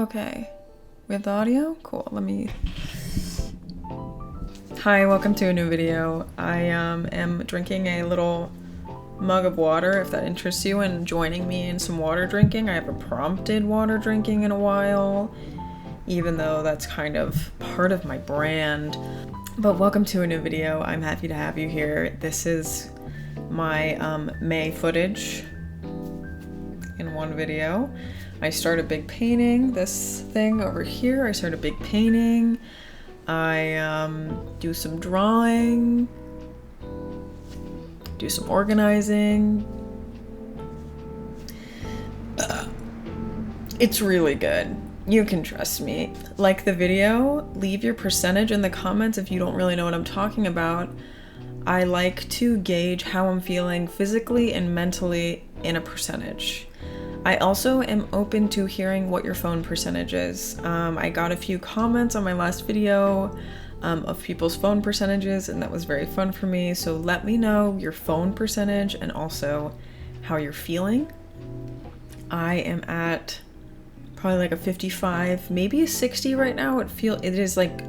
Okay, we have the audio? Cool, let me... Hi, welcome to a new video. I am drinking a little mug of water, if that interests you, and joining me in some water drinking. I haven't prompted water drinking in a while, even though that's kind of part of my brand. But welcome to a new video. I'm happy to have you here. This is my May footage in one video. I started big painting, this thing over here. I started big painting. I do some drawing, do some organizing. It's really good. You can trust me. Like the video, leave your percentage in the comments if you don't really know what I'm talking about. I like to gauge how I'm feeling physically and mentally in a percentage. I also am open to hearing what your phone percentage is. I got a few comments on my last video of people's phone percentages, and that was very fun for me. So let me know your phone percentage and also how you're feeling. I am at probably like a 55, maybe a 60 right now. It is like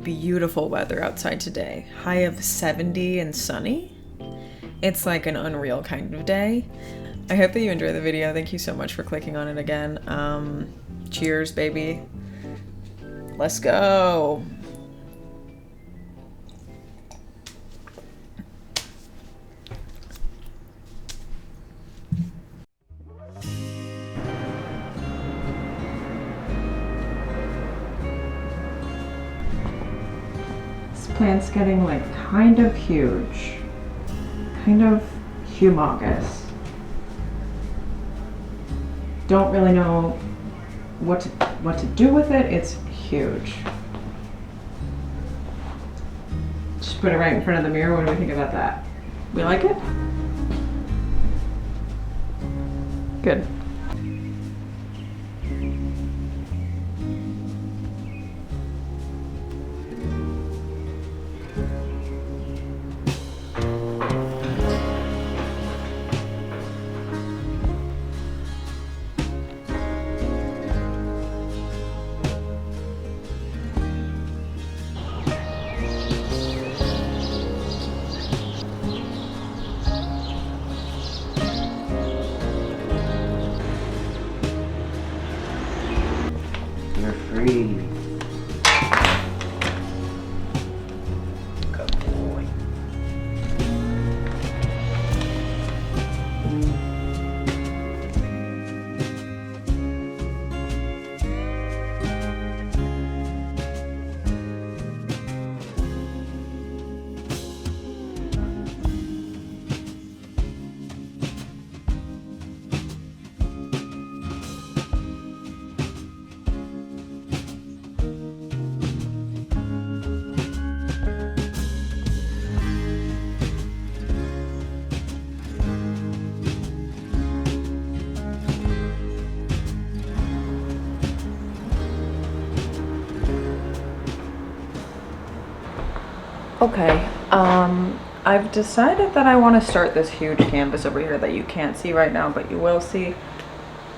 beautiful weather outside today. High of 70 and sunny. It's like an unreal kind of day. I hope that you enjoy the video. Thank you so much for clicking on it again. Cheers, baby. Let's go. This plant's getting like kind of huge. Kind of humongous. Don't really know what to do with it. It's huge. Just put it right in front of the mirror. What do we think about that? We like it? Good. You're free. Good boy. Okay, I've decided that I want to start this huge canvas over here that you can't see right now, but you will see.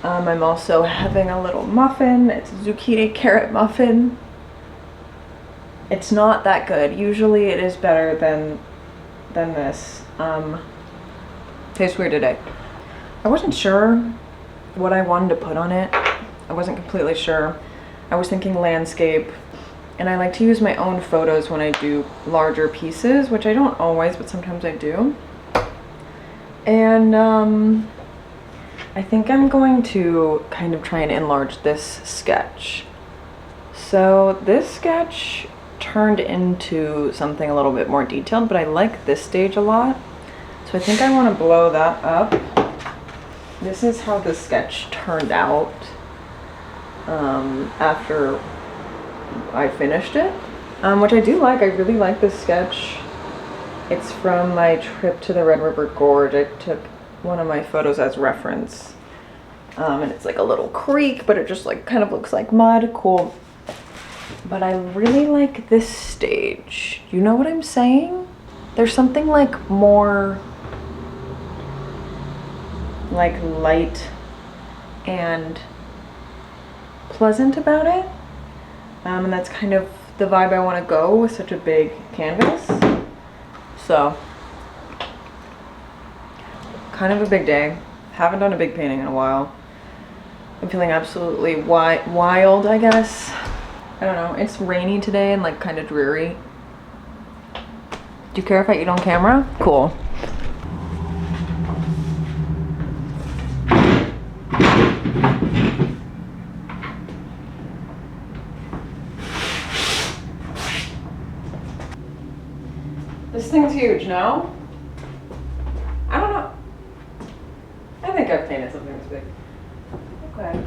I'm also having a little muffin. It's a zucchini carrot muffin. It's not that good. Usually it is better than this. Tastes weird today. I wasn't sure what I wanted to put on it. I wasn't completely sure. I was thinking landscape. And I like to use my own photos when I do larger pieces, which I don't always, but sometimes I do. And I think I'm going to kind of try and enlarge this sketch. So this sketch turned into something a little bit more detailed, but I like this stage a lot. So I think I want to blow that up. This is how the sketch turned out after I finished it, which I do like. I really like this sketch. It's from my trip to the Red River Gorge. I took one of my photos as reference, and it's like a little creek, but it just like kind of looks like mud. Cool. But I really like this stage. You know what I'm saying? There's something like more like light and pleasant about it. And that's kind of the vibe I want to go with such a big canvas. So, kind of a big day. Haven't done a big painting in a while. I'm feeling absolutely wild, I guess. I don't know, it's rainy today and like kind of dreary. Do you care if I eat on camera? Cool. This thing's huge, no? I don't know. I think I've painted something this big. Okay.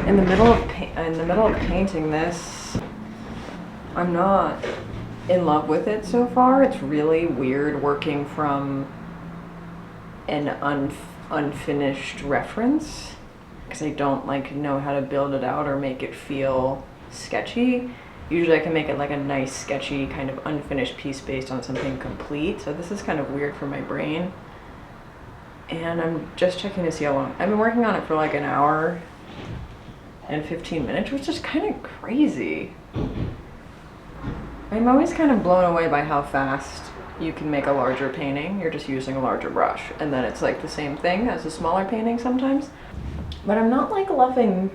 In the middle of painting this, I'm not in love with it so far. It's really weird working from an unfinished reference because I don't like know how to build it out or make it feel sketchy. Usually I can make it like a nice sketchy kind of unfinished piece based on something complete. So this is kind of weird for my brain. And I'm just checking to see how long. I've been working on it for like an hour and 15 minutes, which is kind of crazy. I'm always kind of blown away by how fast you can make a larger painting. You're just using a larger brush, and then it's like the same thing as a smaller painting sometimes. But I'm not like loving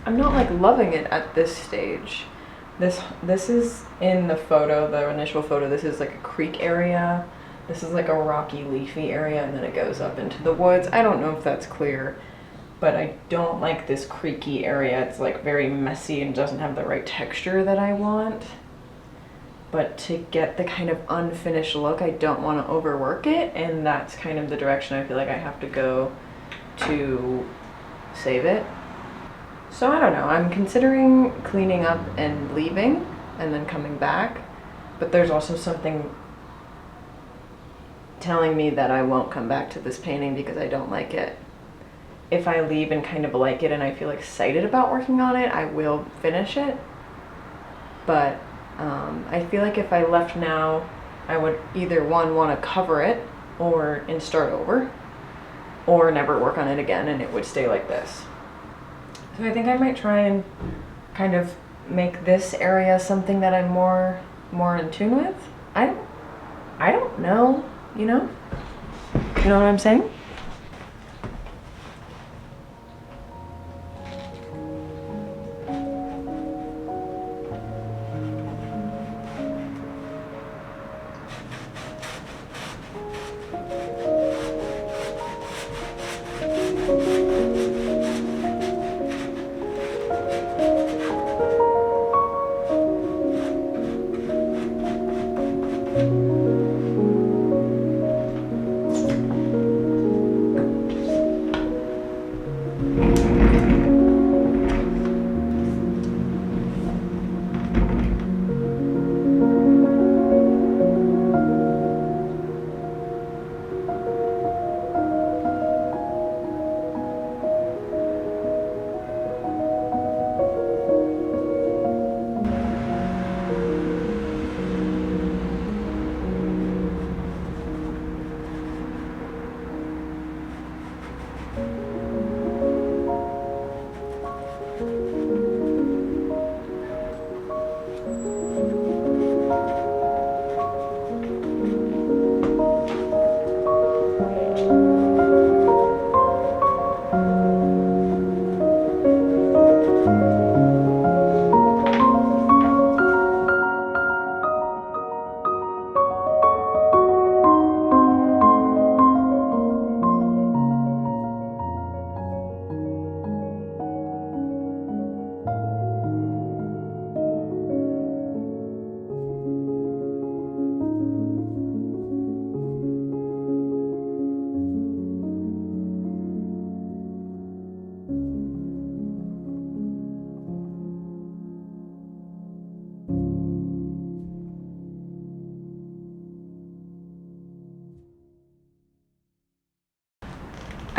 it at this stage. This is in the photo, the initial photo, this is like a creek area. This is like a rocky, leafy area, and then it goes up into the woods. I don't know if that's clear, but I don't like this creaky area. It's like very messy and doesn't have the right texture that I want. But to get the kind of unfinished look, I don't want to overwork it, and that's kind of the direction I feel like I have to go to save it. So I don't know, I'm considering cleaning up and leaving and then coming back, but there's also something telling me that I won't come back to this painting because I don't like it. If I leave and kind of like it and I feel excited about working on it, I will finish it. But I feel like if I left now, I would either want to cover it and start over, or never work on it again and it would stay like this. So I think I might try and kind of make this area something that I'm more in tune with. I don't know, you know? You know what I'm saying?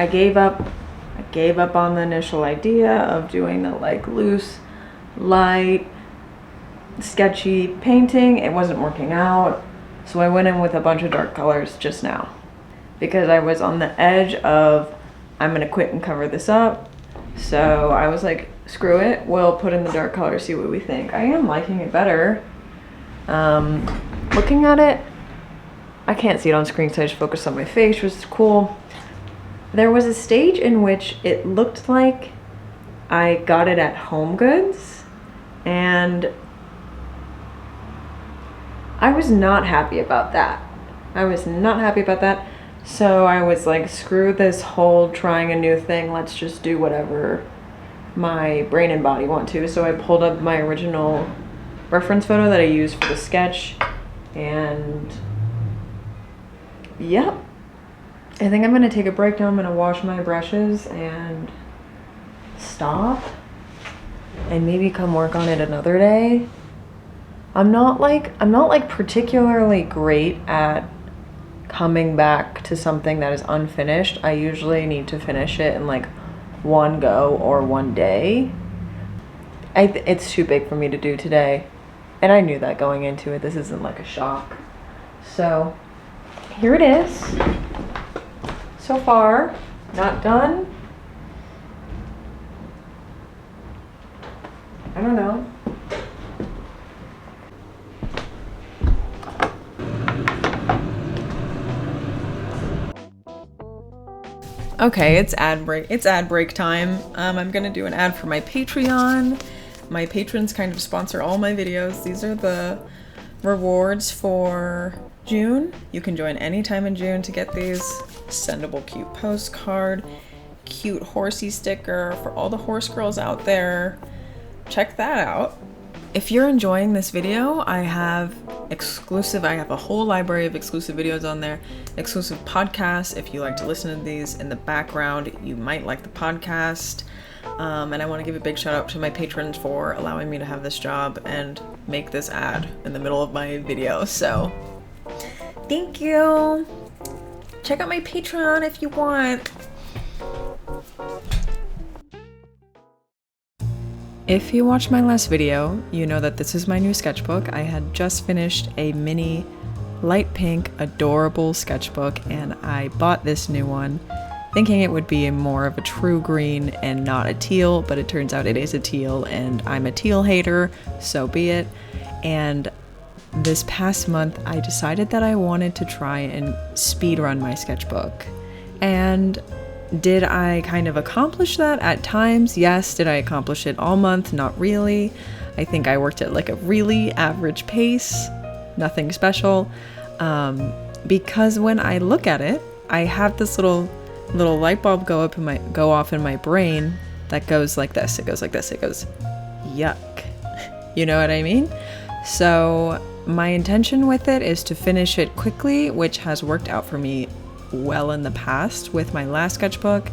I gave up on the initial idea of doing the like loose, light, sketchy painting. It wasn't working out. So I went in with a bunch of dark colors just now because I was on the edge of I'm gonna quit and cover this up. So I was like, screw it, we'll put in the dark colors, see what we think. I am liking it better. Looking at it, I can't see it on screen, so I just focused on my face, which is cool. There was a stage in which it looked like I got it at Home Goods, and I was not happy about that. So I was like, screw this whole trying a new thing, let's just do whatever my brain and body want to. So I pulled up my original reference photo that I used for the sketch, and yep. I think I'm gonna take a break now. I'm gonna wash my brushes and stop and maybe come work on it another day. I'm not like particularly great at coming back to something that is unfinished. I usually need to finish it in like one go or one day. It's too big for me to do today, and I knew that going into it. This isn't like a shock. So here it is. So far, not done. I don't know. Okay, it's ad break time. I'm gonna do an ad for my Patreon. My patrons kind of sponsor all my videos. These are the rewards for June. You can join anytime in June to get these. Sendable cute postcard, cute horsey sticker for all the horse girls out there. Check that out. If you're enjoying this video, I have a whole library of exclusive videos on there, exclusive podcasts. If you like to listen to these in the background, you might like the podcast. And I want to give a big shout out to my patrons for allowing me to have this job and make this ad in the middle of my video. So thank you. Check out my Patreon if you want. If you watched my last video, you know that this is my new sketchbook. I had just finished a mini light pink adorable sketchbook, and I bought this new one thinking it would be more of a true green and not a teal, but it turns out it is a teal, and I'm a teal hater, so be it. And this past month I decided that I wanted to try and speed run my sketchbook. And did I kind of accomplish that at times? Yes. Did I accomplish it all month? Not really. I think I worked at like a really average pace, nothing special. Because when I look at it, I have this little light bulb go off in my brain that goes like this. It goes like this. It goes, yuck. You know what I mean? So my intention with it is to finish it quickly, which has worked out for me well in the past. With my last sketchbook,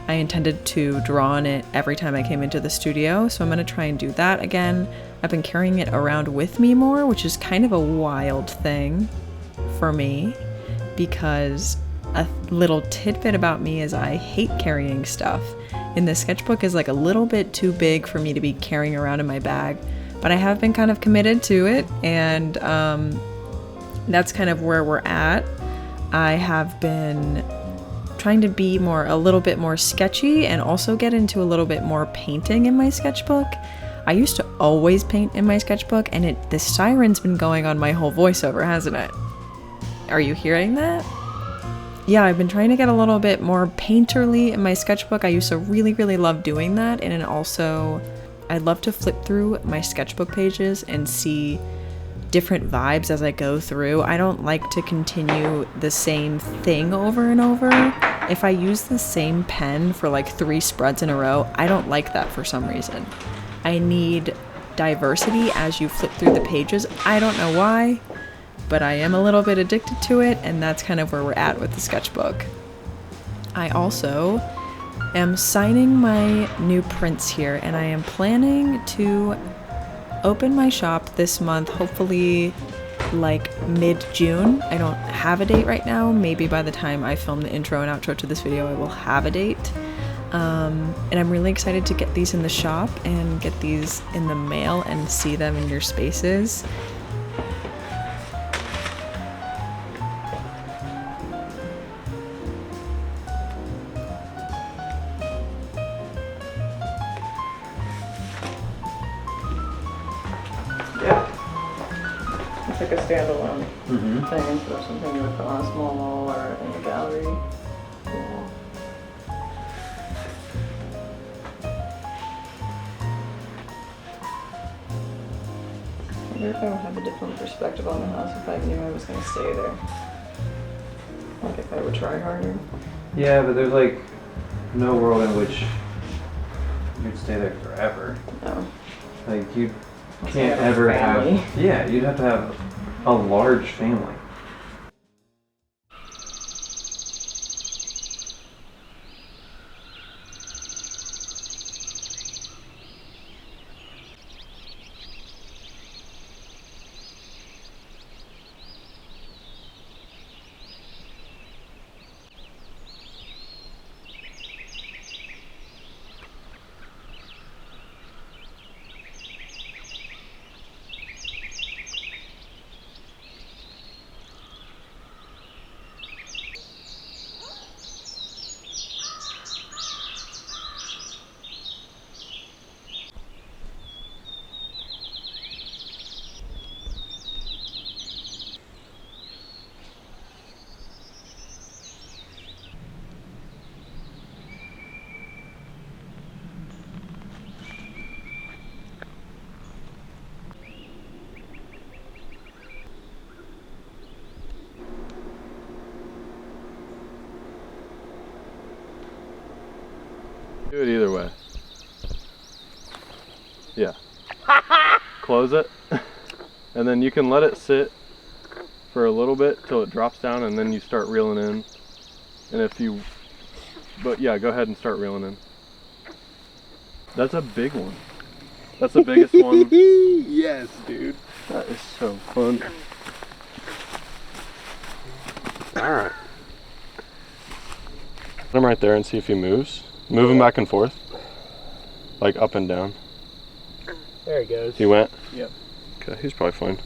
I intended to draw on it every time I came into the studio, so I'm going to try and do that again. I've been carrying it around with me more, which is kind of a wild thing for me, because a little tidbit about me is I hate carrying stuff. And this sketchbook is like a little bit too big for me to be carrying around in my bag, but I have been kind of committed to it, and that's kind of where we're at. I have been trying to be a little bit more sketchy and also get into a little bit more painting in my sketchbook. I used to always paint in my sketchbook, and the siren's been going on my whole voiceover, hasn't it? Are you hearing that? Yeah, I've been trying to get a little bit more painterly in my sketchbook. I used to really, really love doing that, and also I love to flip through my sketchbook pages and see different vibes as I go through. I don't like to continue the same thing over and over. If I use the same pen for like 3 spreads in a row, I don't like that for some reason. I need diversity as you flip through the pages. I don't know why, but I am a little bit addicted to it, and that's kind of where we're at with the sketchbook. I also am signing my new prints here, and I am planning to open my shop this month, hopefully like mid-June. I don't have a date right now. Maybe by the time I film the intro and outro to this video, I will have a date. And I'm really excited to get these in the shop and get these in the mail and see them in your spaces. Yeah. It's like a standalone thing instead of something you would put on a small wall or in a gallery. Yeah. I wonder if I would have a different perspective on the house if I knew I was going to stay there. Like if I would try harder. Yeah, but there's like no world in which you'd stay there forever. No. Like you Unless can't I have a ever family. have. Yeah, you'd have to have a large family. Do it either way. Yeah. Close it. And then you can let it sit for a little bit till it drops down, and then you start reeling in. And if you, but yeah, go ahead and start reeling in. That's a big one. That's the biggest one. Yes, dude. That is so fun. Alright. Put him right there and see if he moves. Move him back and forth. Like up and down. There he goes. He went? Yep. Okay, he's probably fine.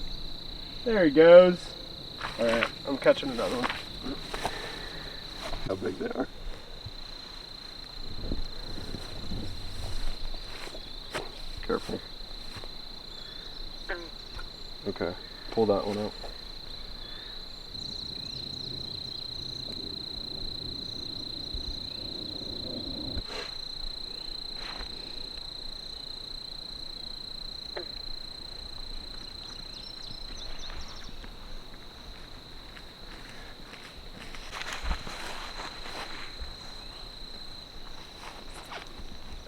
There he goes. Alright, I'm catching another one. How big they are. Careful. Okay. pull that one out.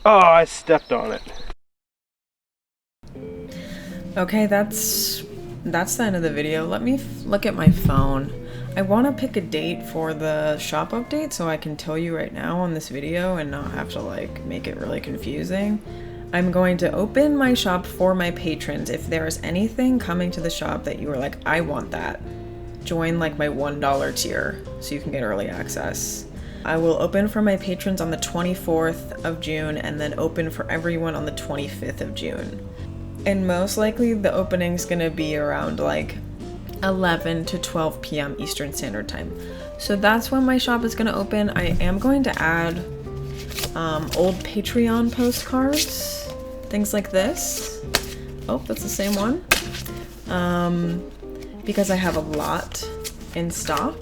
Oh, I stepped on it. Okay, that's the end of the video. Let me look at my phone. I want to pick a date for the shop update so I can tell you right now on this video and not have to like make it really confusing. I'm going to open my shop for my patrons. If there's anything coming to the shop that you are like, I want that, join like my $1 tier so you can get early access. I will open for my patrons on the 24th of June and then open for everyone on the 25th of June. And most likely the opening's gonna be around like 11 to 12 p.m. Eastern Standard Time. So that's when my shop is gonna open. I am going to add old Patreon postcards, things like this. Oh, that's the same one. Because I have a lot in stock.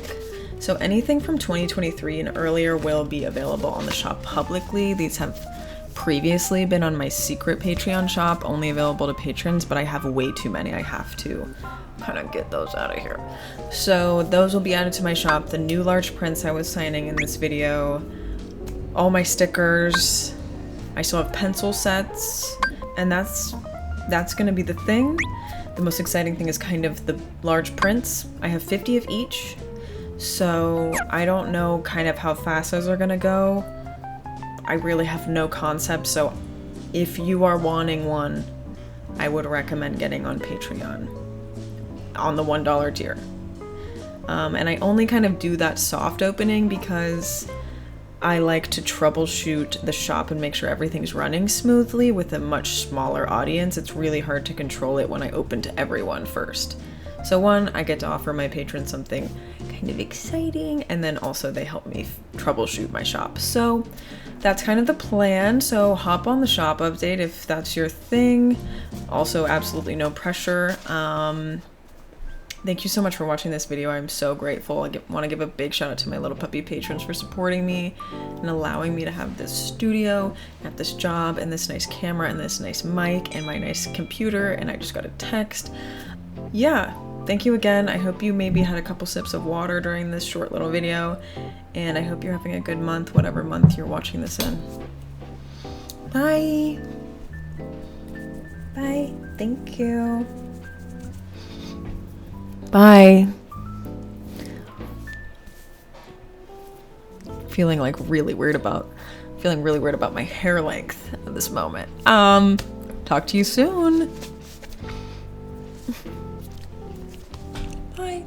So anything from 2023 and earlier will be available on the shop publicly. These have previously been on my secret Patreon shop, only available to patrons, but I have way too many. I have to kind of get those out of here. So those will be added to my shop. The new large prints I was signing in this video, all my stickers. I still have pencil sets, and that's gonna be the thing. The most exciting thing is kind of the large prints. I have 50 of each. So I don't know kind of how fast those are gonna go. I really have no concept, so if you are wanting one, I would recommend getting on Patreon on the $1 tier. And I only kind of do that soft opening because I like to troubleshoot the shop and make sure everything's running smoothly with a much smaller audience. It's really hard to control it when I open to everyone first. So one, I get to offer my patrons something kind of exciting, and then also they help me troubleshoot my shop. So that's kind of the plan. So hop on the shop update if that's your thing. Also, absolutely no pressure. Thank you so much for watching this video. I'm so grateful. I want to give a big shout out to my little puppy patrons for supporting me and allowing me to have this studio, have this job, and this nice camera, and this nice mic, and my nice computer, and I just got a text. Yeah, thank you again. I hope you maybe had a couple sips of water during this short little video, and I hope you're having a good month, whatever month you're watching this in. Bye! Bye. Thank you. Bye. Feeling really weird about my hair length at this moment. Talk to you soon. Bye.